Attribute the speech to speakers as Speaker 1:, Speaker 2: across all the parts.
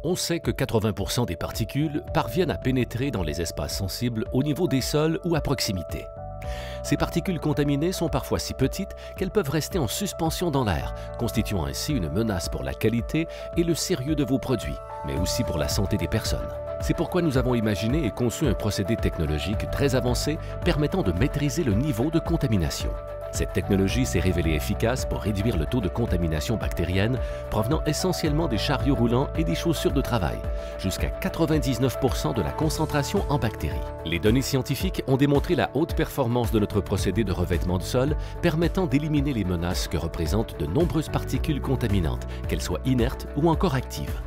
Speaker 1: On sait que 80% des particules parviennent à pénétrer dans les espaces sensibles au niveau des sols ou à proximité. Ces particules contaminées sont parfois si petites qu'elles peuvent rester en suspension dans l'air, constituant ainsi une menace pour la qualité et le sérieux de vos produits, mais aussi pour la santé des personnes. C'est pourquoi nous avons imaginé et conçu un procédé technologique très avancé permettant de maîtriser le niveau de contamination. Cette technologie s'est révélée efficace pour réduire le taux de contamination bactérienne provenant essentiellement des chariots roulants et des chaussures de travail, jusqu'à 99% de la concentration en bactéries. Les données scientifiques ont démontré la haute performance de notre procédé de revêtement de sol, permettant d'éliminer les menaces que représentent de nombreuses particules contaminantes, qu'elles soient inertes ou encore actives.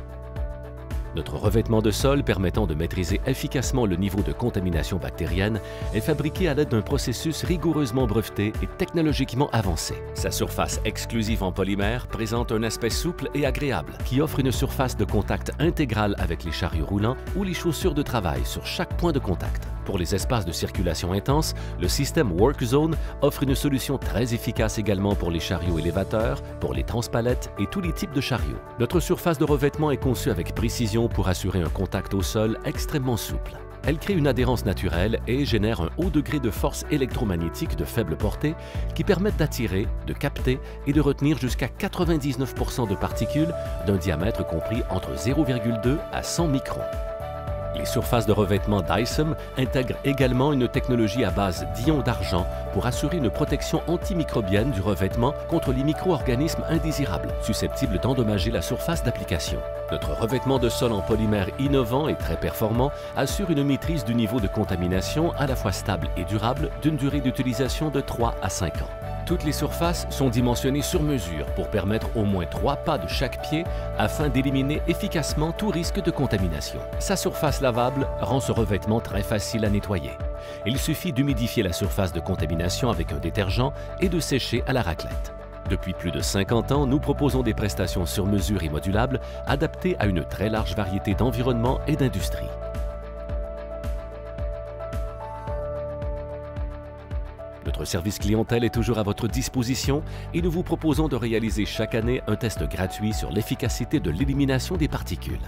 Speaker 1: Notre revêtement de sol permettant de maîtriser efficacement le niveau de contamination bactérienne est fabriqué à l'aide d'un processus rigoureusement breveté et technologiquement avancé. Sa surface exclusive en polymère présente un aspect souple et agréable qui offre une surface de contact intégrale avec les chariots roulants ou les chaussures de travail sur chaque point de contact. Pour les espaces de circulation intense, le système WorkZone offre une solution très efficace également pour les chariots élévateurs, pour les transpalettes et tous les types de chariots. Notre surface de revêtement est conçue avec précision pour assurer un contact au sol extrêmement souple. Elle crée une adhérence naturelle et génère un haut degré de force électromagnétique de faible portée qui permettent d'attirer, de capter et de retenir jusqu'à 99% de particules d'un diamètre compris entre 0,2 à 100 microns. Les surfaces de revêtement Dyson intègrent également une technologie à base d'ions d'argent pour assurer une protection antimicrobienne du revêtement contre les micro-organismes indésirables, susceptibles d'endommager la surface d'application. Notre revêtement de sol en polymère innovant et très performant assure une maîtrise du niveau de contamination à la fois stable et durable d'une durée d'utilisation de 3 à 5 ans. Toutes les surfaces sont dimensionnées sur mesure pour permettre au moins 3 pas de chaque pied afin d'éliminer efficacement tout risque de contamination. Sa surface lavable rend ce revêtement très facile à nettoyer. Il suffit d'humidifier la surface de contamination avec un détergent et de sécher à la raclette. Depuis plus de 50 ans, nous proposons des prestations sur mesure et modulables adaptées à une très large variété d'environnements et d'industries. Notre service clientèle est toujours à votre disposition et nous vous proposons de réaliser chaque année un test gratuit sur l'efficacité de l'élimination des particules.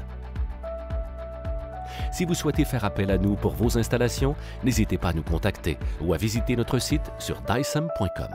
Speaker 1: Si vous souhaitez faire appel à nous pour vos installations, n'hésitez pas à nous contacter ou à visiter notre site sur dyson.com.